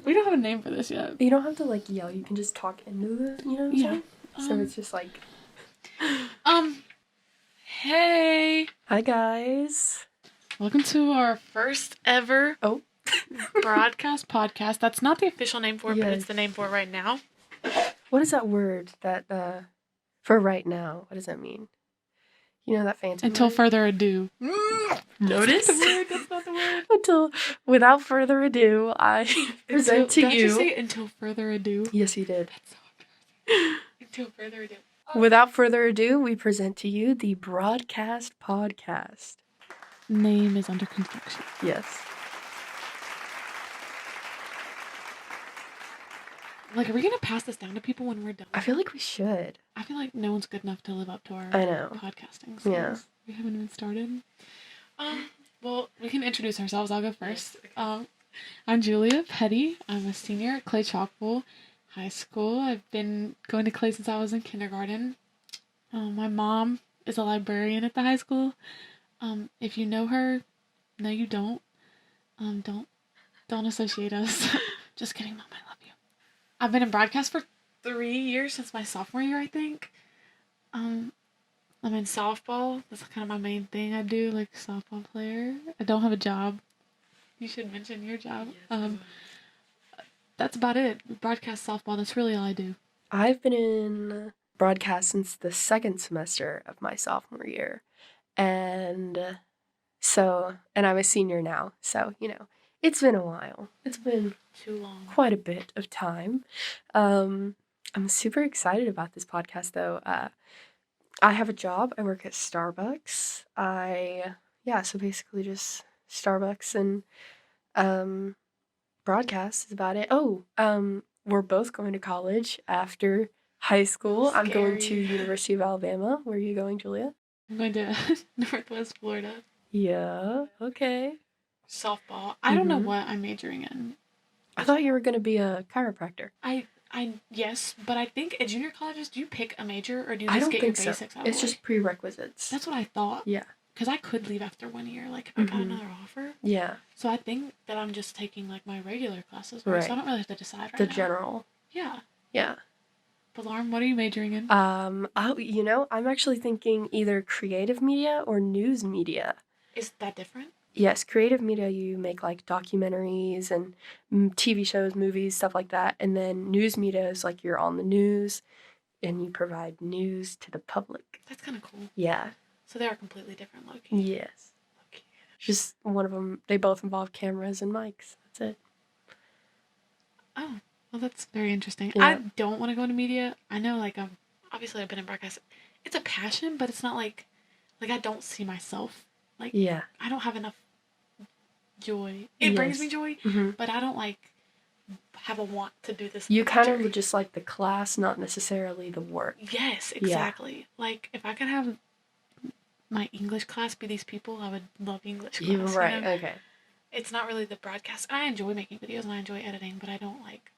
We don't have a name for this yet. You don't have to, like, yell. You can just talk into the, you know what I'm saying? So it's just like... Hey! Hi, guys. Welcome to our first ever Oh. broadcast podcast. That's not the official name for it, but Yes. it's the name for it right now. What is that word that, for right now? What does that mean? You know that phantom Until word? further ado. Notice? That's not the word. Without further ado, I present to did you... Did I just say until further ado? Yes, you did. That's so embarrassing. Until further ado. Without further ado, we present to you the Broadcast Podcast. Name is under construction. Yes. Like, are we going to pass this down to people when we're done? I feel like we should. I feel like no one's good enough to live up to our podcasting skills. Yeah. We haven't even started. Well, we can introduce ourselves. I'll go first. I'm Julia Petty. I'm a senior at Clay-Chalkville High School. I've been going to Clay since I was in kindergarten. My mom is a librarian at the high school. If you know her, no, you don't. Don't associate us. Just kidding, Mom. I love you. I've been in broadcast for 3 years since my sophomore year, I think. I'm in softball. That's kind of my main thing I do, like softball player. I don't have a job. You should mention your job. That's about it. Broadcast softball. That's really all I do. I've been in broadcast since the second semester of my sophomore year. And I'm a senior now. So, you know, it's been a while. It's been too long. Quite a bit of time. I'm super excited about this podcast, though. I have a job. I work at Starbucks. So basically just Starbucks and broadcast is about it. We're both going to college after high school. Scary. I'm going to University of Alabama. Where are you going, Julia? I'm going to Northwest Florida. Yeah, okay. Softball. I don't know what I'm majoring in. I thought you were going to be a chiropractor. Yes, but I think at junior colleges, do you pick a major or do you just get your basics out of the way? It's just prerequisites. That's what I thought. Yeah. Because I could leave after 1 year, like, if I got another offer. Yeah. So I think that I'm just taking, like, my regular classes. Right. So I don't really have to decide right now. The general. Yeah. Yeah. But Lauren, what are you majoring in? I'm actually thinking either creative media or news media. Is that different? Yes, creative media, you make, like, documentaries and TV shows, movies, stuff like that. And then news media is, like, you're on the news and you provide news to the public. That's kind of cool. Yeah. So they are completely different locations. Yes. Okay. Just one of them, they both involve cameras and mics. That's it. Oh, well, that's very interesting. Yeah. I don't want to go into media. I know, like, obviously I've been in broadcast. It's a passion, but it's not like I don't see myself. Like, yeah. I don't have enough joy. It brings me joy, but I don't, like, have a want to do this. You kind of just like the class, not necessarily the work. Yes, exactly. Yeah. Like, if I could have my English class be these people, I would love English class. Yeah, right, you know? okay. It's not really the broadcast. I enjoy making videos and I enjoy editing, but I don't, like,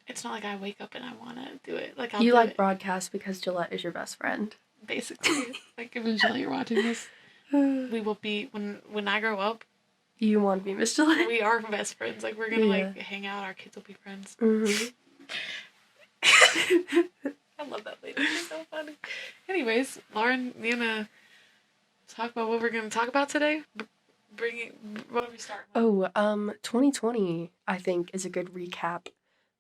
it's not like I wake up and I want to do it. Like, you like broadcast because Gillette is your best friend. Basically. Like, eventually you're watching this. We will be, when I grow up. You want to be Miss Gillette? We are best friends. Like, we're going to, like, hang out. Our kids will be friends. I love that lady. She's so funny. Anyways, Lauren, you gonna talk about what we're going to talk about today? What do we start with? 2020, I think, is a good recap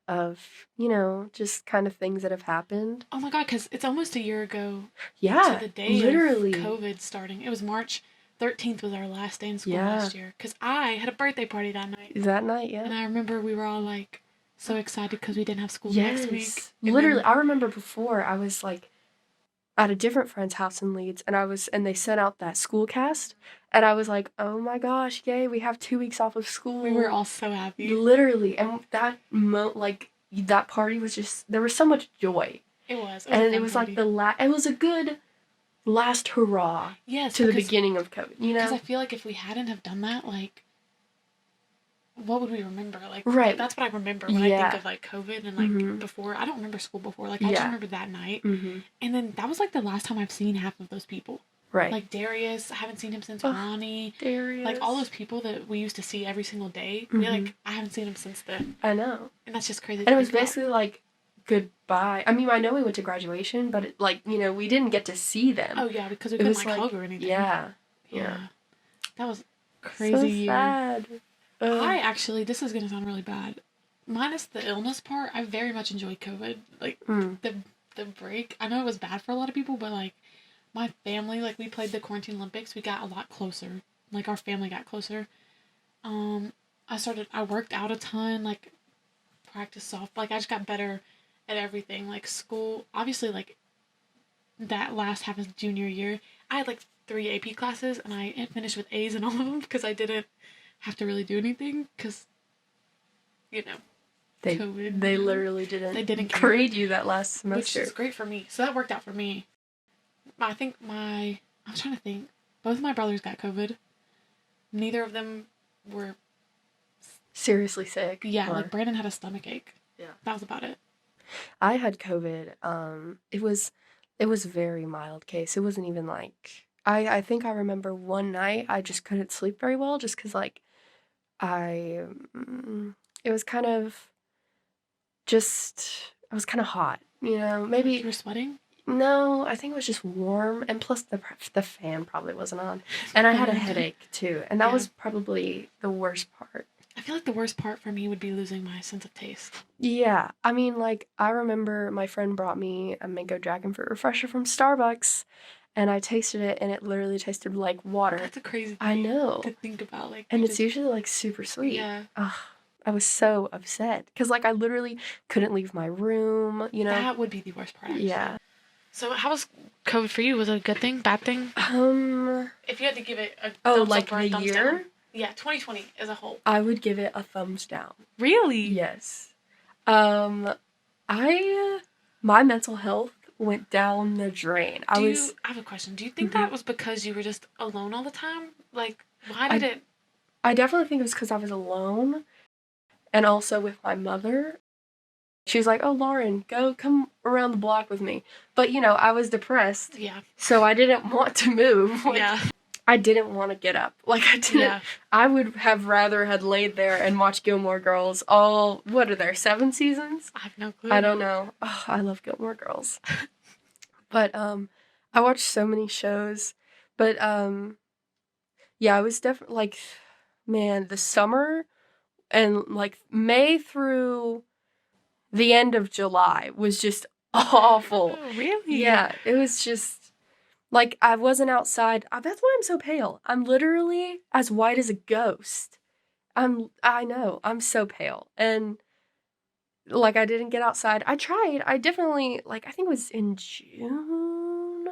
of, you know, just kind of things that have happened. Oh my God, because it's almost a year ago. Yeah, to the day literally. Of COVID starting. It was March 13th was our last day in school last year. Because I had a birthday party that night. That night, yeah. And I remember we were all, like, so excited because we didn't have school next week. Literally, I remember before I was, like, at a different friend's house in Leeds, and they sent out that school cast, and I was like, oh my gosh, yay, we have 2 weeks off of school. We were all so happy. Literally, and that that party was just, there was so much joy. It was. And it was like it was a good last hurrah to the beginning of COVID, you know? Because I feel like if we hadn't have done that, like, what would we remember? Like, right. That's what I remember when I think of, like, COVID and, like, before. I don't remember school before. Like, I just remember that night. And then that was, like, the last time I've seen half of those people. Right. Like Darius, I haven't seen him since Oh, Ronnie. Darius. Like all those people that we used to see every single day. Mhm. I haven't seen him since then. I know. And that's just crazy. And it was basically like goodbye. I mean, I know we went to graduation, but it, like, you know, we didn't get to see them. Oh yeah, because we It couldn't was like hug or anything. Yeah. That was a So crazy year. sad. I actually, this is gonna sound really bad. Minus the illness part, I very much enjoyed COVID. Like the break. I know it was bad for a lot of people, but like my family, like we played the quarantine Olympics, we got a lot closer. Like our family got closer. I worked out a ton, like practice soft. Like I just got better at everything. Like school, obviously, like that last half of junior year, I had like 3 AP classes, and I finished with A's in all of them because I didn't have to really do anything because, COVID. They literally didn't. They didn't grade you that last semester, which is great for me. So that worked out for me. I think I'm trying to think. Both of my brothers got COVID. Neither of them were seriously sick. Yeah, like Brandon had a stomach ache. Yeah, that was about it. I had COVID. It was a very mild case. It wasn't even like I think I remember one night I just couldn't sleep very well just because like it was kind of I was kind of hot, you know. Maybe you were sweating. No, I think it was just warm, and plus the fan probably wasn't on, and I had a headache too, and that was probably the worst part. I feel like the worst part for me would be losing my sense of taste. Yeah, I mean, like I remember my friend brought me a mango dragon fruit refresher from Starbucks, and I tasted it, and it literally tasted like water. That's a crazy thing I know to think about, like, and it's usually like super sweet. Yeah. Ugh. I was so upset because like I literally couldn't leave my room, you know. That would be the worst part, actually. Yeah. So how was COVID for you? Was it a good thing, bad thing? If you had to give it a thumbs up or a thumbs year? Down. Yeah, 2020 as a whole. I would give it a thumbs down. Really? Yes. My mental health went down the drain. I have a question. Do you think that was because you were just alone all the time? Like, why did it? I definitely think it was because I was alone, and also with my mother. She was like, "Oh, Lauren, come around the block with me." But, you know, I was depressed. Yeah. So I didn't want to move. Like, yeah. I didn't want to get up. Like, I didn't. Yeah. I would have rather had laid there and watched Gilmore Girls what are there, 7 seasons? I have no clue. I don't know. Oh, I love Gilmore Girls. But, I watched so many shows. But, yeah, I was definitely, like, man, the summer and, like, May through the end of July was just awful. Oh, really? Yeah, it was just, like, I wasn't outside. That's why I'm so pale. I'm literally as white as a ghost. I know, I'm so pale. And, like, I didn't get outside. I tried. I definitely, like, I think it was in June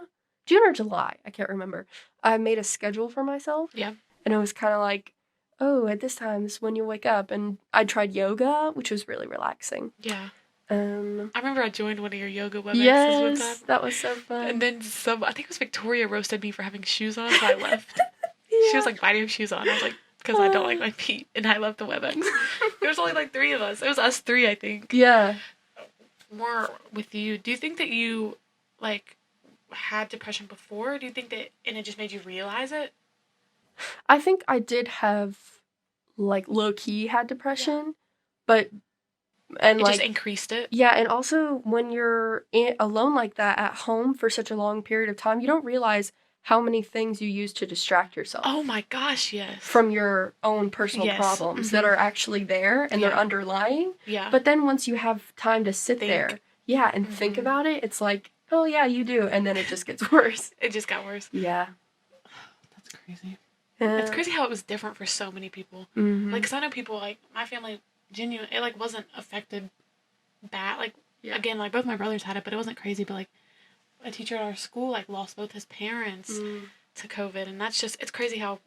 or July. I can't remember. I made a schedule for myself. Yeah. And it was kind of like, oh, at this time is when you wake up. And I tried yoga, which was really relaxing. Yeah. I remember I joined one of your yoga WebExes one time. Yes, that was so fun. And then I think it was Victoria roasted me for having shoes on, so I left. She was like, "Why do you have shoes on?" I was like, "Because I don't like my feet, and I love the WebEx." There was only like 3 of us. It was us 3, I think. Yeah. More with you. Do you think that you, like, had depression before? Do you think that, and it just made you realize it? I think I did have, like, low-key had depression, but... And it like, just increased it. Yeah, and also when you're alone like that at home for such a long period of time, you don't realize how many things you use to distract yourself. Oh my gosh, yes. From your own personal problems that are actually there and they're underlying. Yeah. But then once you have time to sit there, and think about it, it's like, oh yeah, you do, and then it just gets worse. It just got worse. Yeah. That's crazy. It's crazy how it was different for so many people. Like, because I know people, like, my family... it like wasn't affected bad, like again, like both my brothers had it, but it wasn't crazy. But like a teacher at our school like lost both his parents to COVID, and it's crazy how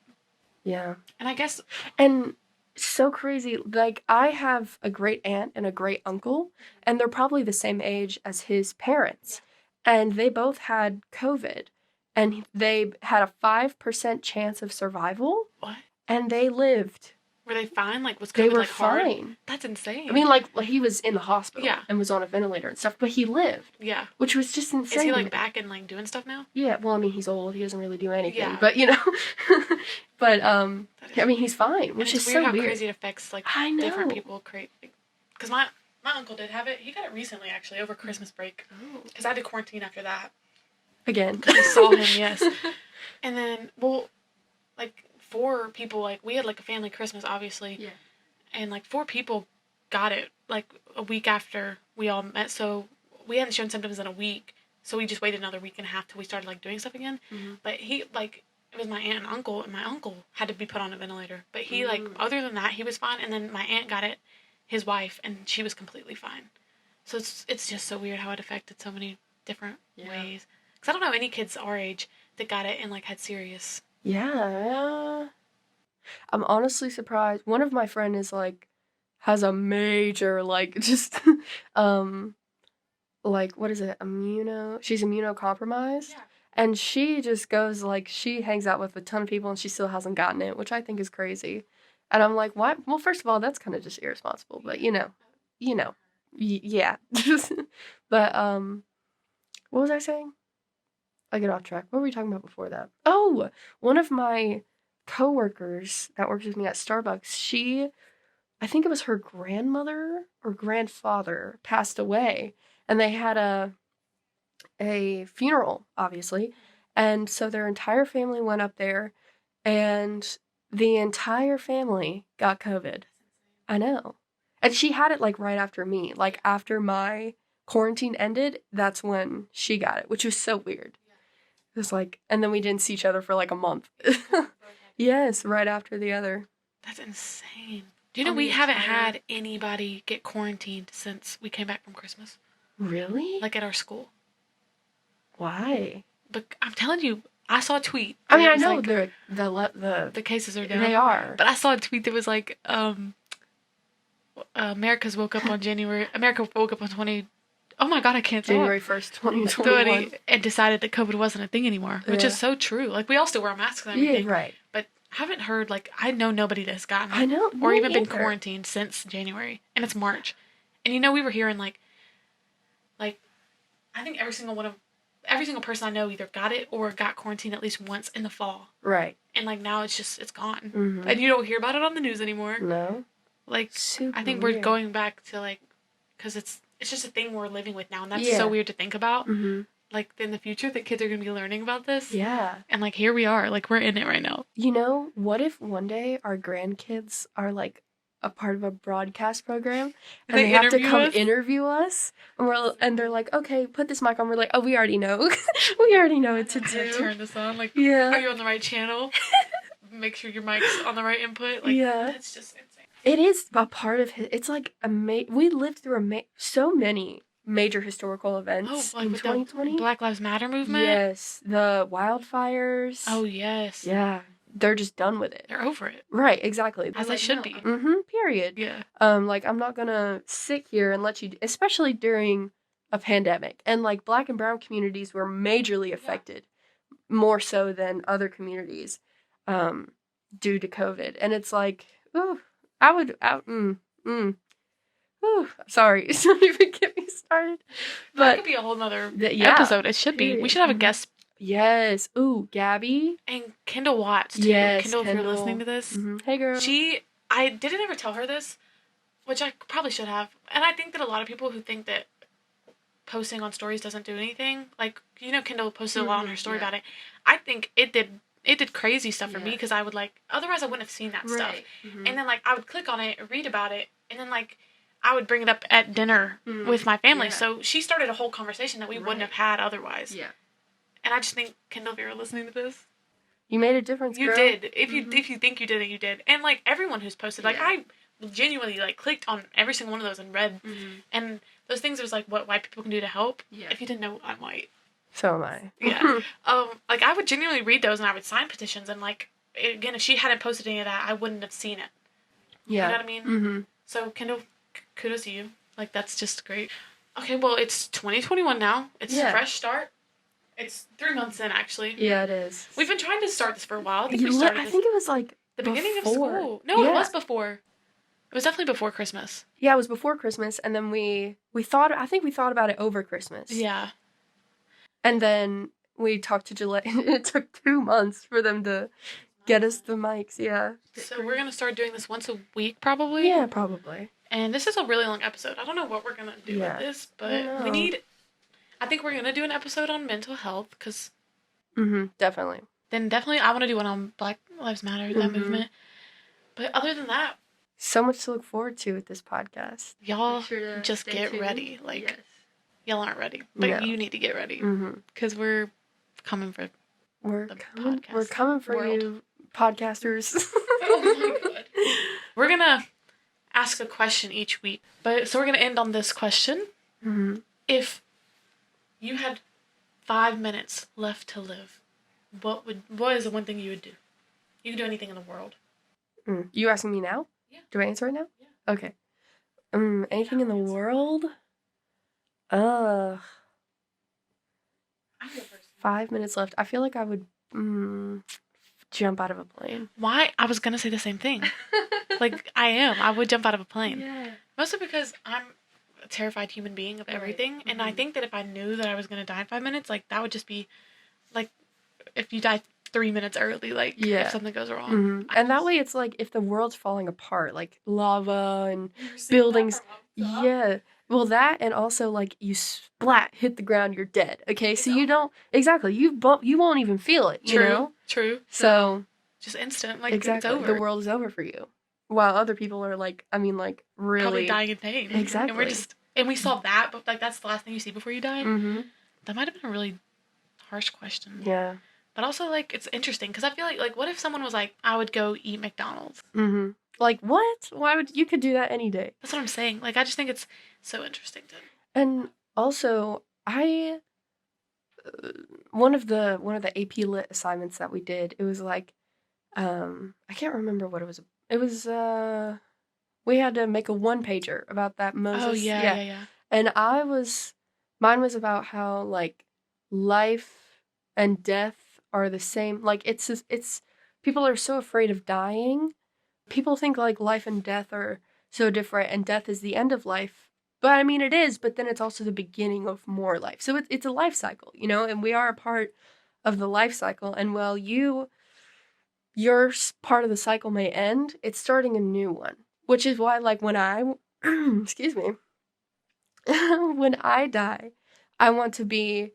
and I guess and so crazy, like I have a great aunt and a great uncle, and they're probably the same age as his parents, and they both had COVID, and they had a 5% chance of survival. What? And they lived Were they fine? Like, was They COVID, were like, hard? fine. That's insane. I mean, like, he was in the hospital Yeah. and was on a ventilator and stuff, but he lived. Yeah. Which was just insane. Is he, to like, me. back and, like, doing stuff now? Yeah, well, I mean, he's old. He doesn't really do anything. Yeah. But, you know. But, I mean, he's fine, which is weird so how weird. crazy it affects, like, I know. different people. Because my uncle did have it. He got it recently, actually, over Christmas break. Oh. Because I had to quarantine after that. Again. Because we saw him, yes. And then, well, like, 4 people, like, we had, like, a family Christmas, obviously. Yeah. And, like, 4 people got it, like, a week after we all met. So we hadn't shown symptoms in a week. So we just waited another week and a half till we started, like, doing stuff again. Mm-hmm. But he, like, it was my aunt and uncle, and my uncle had to be put on a ventilator. But he, like, other than that, he was fine. And then my aunt got it, his wife, and she was completely fine. So it's just so weird how it affected so many different ways. Because I don't know any kids our age that got it and, like, had serious. Yeah. I'm honestly surprised. One of my friend is, like, has a major, like, just, like, what is it? She's immunocompromised. Yeah. And she just goes, like, she hangs out with a ton of people and she still hasn't gotten it, which I think is crazy. And I'm like, what? Well, first of all, that's kind of just irresponsible, but, yeah. But, what was I saying? I get off track. What were we talking about before that? Oh, one of my coworkers that works with me at Starbucks, I think it was her grandmother or grandfather passed away, and they had a funeral, obviously, and so their entire family went up there, and the entire family got COVID. I know. And she had it, like, right after me. Like, after my quarantine ended, that's when she got it, which was so weird. It was like, and then we didn't see each other for, like, a month. Yes, right after the other. That's insane. Do you know we haven't had anybody get quarantined since we came back from Christmas? Really? Like, at our school. Why? But I'm telling you, I saw a tweet. I mean, I know like, the cases are down. They are. But I saw a tweet that was like, America woke up on 20. Oh my God, I can't say January 1st, 2021. And decided that COVID wasn't a thing anymore, which is so true. Like, we all still wear masks and everything. Yeah, right. But I haven't heard, like, I know nobody that's gotten it. I know. Or even been quarantined since January. And it's March. And, we were hearing, like, I think every single person I know either got it or got quarantined at least once in the fall. Right. And, like, now it's gone. Mm-hmm. And you don't hear about it on the news anymore. No. Like, super I think weird. we're going back to, like, because it's just a thing we're living with now, and that's so weird to think about. Mm-hmm. Like, in the future, that kids are going to be learning about this. Yeah. And, like, here we are. Like, we're in it right now. What if one day our grandkids are, like, a part of a broadcast program, and they have to come interview us, and they're like, okay, put this mic on. We're like, oh, we already know. We already know what to do. Turn this on. Like, yeah. Are you on the right channel? Make sure your mic's on the right input. Like, yeah. It's just insane. It is a part of it's like we lived through so many major historical events like in 2020. The Black Lives Matter movement. Yes, the wildfires. Oh yes. Yeah, they're just done with it. They're over it. Right, exactly. As they should be. Mm-hmm. Period. Yeah. Like, I'm not gonna sit here and let you, especially during a pandemic, and like Black and brown communities were majorly affected, more so than other communities, due to COVID, and it's like, ooh. Sorry, don't even get me started. But that could be a whole nother episode. It should be. We should have a guest. Yes. Ooh, Gabby. And Kendall Watts, too. Yes, Kendall, if you're listening to this. Mm-hmm. Hey, girl. I didn't ever tell her this, which I probably should have. And I think that a lot of people who think that posting on stories doesn't do anything, like, Kendall posted a lot on her story about it. I think it did crazy stuff for me, because I would, like, otherwise I wouldn't have seen that stuff. Mm-hmm. And then, like, I would click on it, read about it, and then, like, I would bring it up at dinner with my family. Yeah. So she started a whole conversation that we wouldn't have had otherwise. Yeah. And I just think, Kendall, if you're listening to this, you made a difference, girl. You did. If you think you did it, you did. And, like, everyone who's posted, like, I genuinely, like, clicked on every single one of those and read. Mm-hmm. And those things was, like, what white people can do to help. Yeah. If you didn't know, I'm white. So am I. Yeah. Like, I would genuinely read those, and I would sign petitions, and, like, again, if she hadn't posted any of that, I wouldn't have seen it. Yeah. You know what I mean? Mm-hmm. So, Kendall, kudos to you. Like, that's just great. Okay, well, it's 2021 now. It's a fresh start. It's 3 months in, actually. Yeah, it is. We've been trying to start this for a while. I think it was, like, The beginning of Before. school. No, it Yeah. was before. It was definitely before Christmas. Yeah, it was before Christmas, and then we thought about it over Christmas. Yeah. And then we talked to Gillette, and it took 2 months for them to get us the mics, yeah. So we're going to start doing this once a week, probably? Yeah, probably. And this is a really long episode. I don't know what we're going to do with this, but I think we're going to do an episode on mental health, because... definitely. Then definitely I want to do one on Black Lives Matter, that movement. But other than that... So much to look forward to with this podcast. Y'all just get ready. Like, y'all aren't ready, but you need to get ready. Because we're coming for the podcast. We're coming for you, podcasters. Oh my god. We're going to ask a question each week. So we're going to end on this question. If you had 5 minutes left to live, what is the one thing you would do? You can do anything in the world. You asking me now? Yeah. Do I answer it now? Yeah. Okay. Anything in the world? 5 minutes left. I feel like I would jump out of a plane. Why? I was gonna say the same thing. Like, I am. I would jump out of a plane. Yeah. Mostly because I'm a terrified human being of everything. And I think that if I knew that I was gonna die in 5 minutes, like, that would just be, like, if you die 3 minutes early, like, if something goes wrong. And that way it's like, if the world's falling apart, like, lava and buildings. Yeah. Well, that, and also, like, you hit the ground, you're dead. Okay, so you don't, exactly, you won't even feel it, you know? True. So. Just instant, like, exactly. it's over. The world is over for you. While other people are, like, really. Probably dying in pain. Exactly. And we saw that, but, like, that's the last thing you see before you die. That might have been a really harsh question. Yeah. But also, like, it's interesting, because I feel like, what if someone was like, I would go eat McDonald's? Like, what? You could do that any day. That's what I'm saying. Like, I just think it's so interesting to... And also, one of the AP Lit assignments that we did, it was like, I can't remember what it was. It was, we had to make a 1-pager about that Moses. Oh, yeah. And mine was about how, like, life and death are the same. Like, it's people are so afraid of dying. People think, like, life and death are so different, and death is the end of life. But, I mean, it is, but then it's also the beginning of more life. So it's a life cycle, you know, and we are a part of the life cycle. And while your part of the cycle may end, it's starting a new one. Which is why, like, when I, excuse me, when I die, I want to be,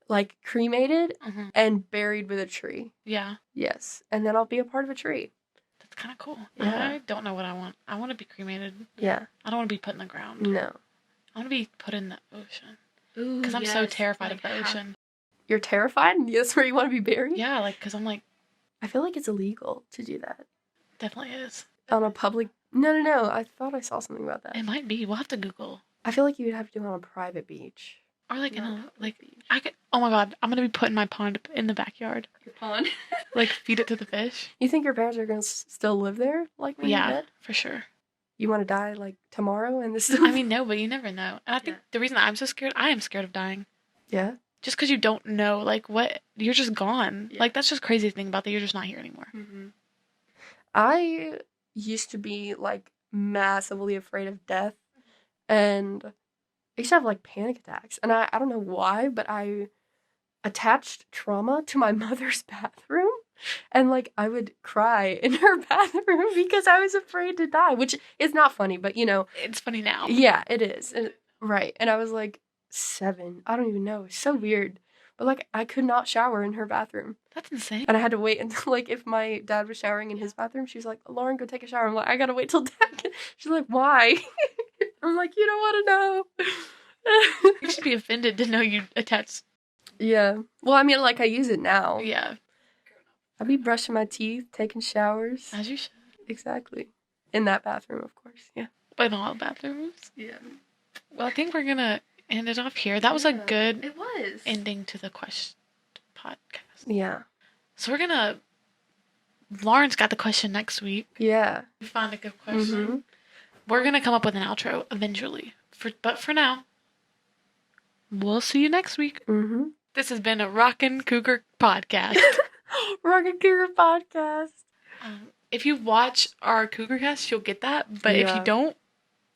like, cremated and buried with a tree. Yeah. Yes. And then I'll be a part of a tree. That's kind of cool. Yeah. I don't know what I want. I want to be cremated. Yeah. I don't want to be put in the ground. No. I want to be put in the ocean. Because I'm so terrified of the ocean. You're terrified? That's where you want to be buried? Yeah, like, because I'm like... I feel like it's illegal to do that. Definitely is. On a public... No. I thought I saw something about that. It might be. We'll have to Google. I feel like you would have to do it on a private beach. Or, like, in a... Like, I could... Oh, my God. I'm going to be putting my pond in the backyard. Your pond? Like, feed it to the fish. You think your parents are going to still live there? Like, when you're dead? For sure. You want to die, like, tomorrow? And this? I mean, no, but you never know. And I think the reason I'm so scared, I am scared of dying. Yeah? Just because you don't know, like, what... You're just gone. Yeah. Like, that's just crazy to think about, that you're just not here anymore. I used to be, like, massively afraid of death. And I used to have, like, panic attacks. And I don't know why, but I attached trauma to my mother's bathroom. And, like, I would cry in her bathroom because I was afraid to die, which is not funny, but, you know. It's funny now. Yeah, it is. Right. And I was, like, 7. I don't even know. It's so weird. But, like, I could not shower in her bathroom. That's insane. And I had to wait until, like, if my dad was showering in his bathroom, she was like, Lauren, go take a shower. I'm like, I gotta wait till dad. She's like, why? I'm like, you don't want to know. You should be offended to know you attached. Yeah. Well, I mean, like, I use it now. Yeah. I'll be brushing my teeth, taking showers. As you should. Exactly. In that bathroom, of course. Yeah. In all bathrooms? Yeah. Well, I think we're going to end it off here. That was a good it was. ending to the question podcast. Yeah. So we're going to... Lauren's got the question next week. Yeah. We found a good question. We're going to come up with an outro eventually. But for now, we'll see you next week. This has been a Rockin' Cougar podcast. Rockin' Cougar podcast. if you watch our Cougar Cast, you'll get that. But if you Yeah. don't,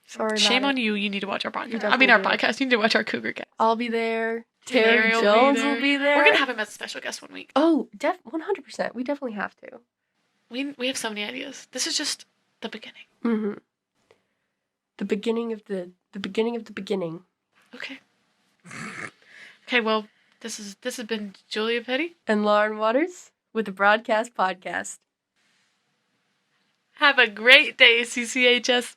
Sorry shame about on it. you. You need to watch our podcast. definitely Our do. podcast. You need to watch our Cougar Cast. I'll be there. Terry Terry Jones will be there. We're gonna have him as a special guest one week. Oh, 100%. We definitely have to. We have so many ideas. This is just the beginning. Mm-hmm. The beginning of the beginning of the beginning. Okay. Okay, well, this has been Julia Petty and Lauren Waters with the Broadcast Podcast. Have a great day, CCHS.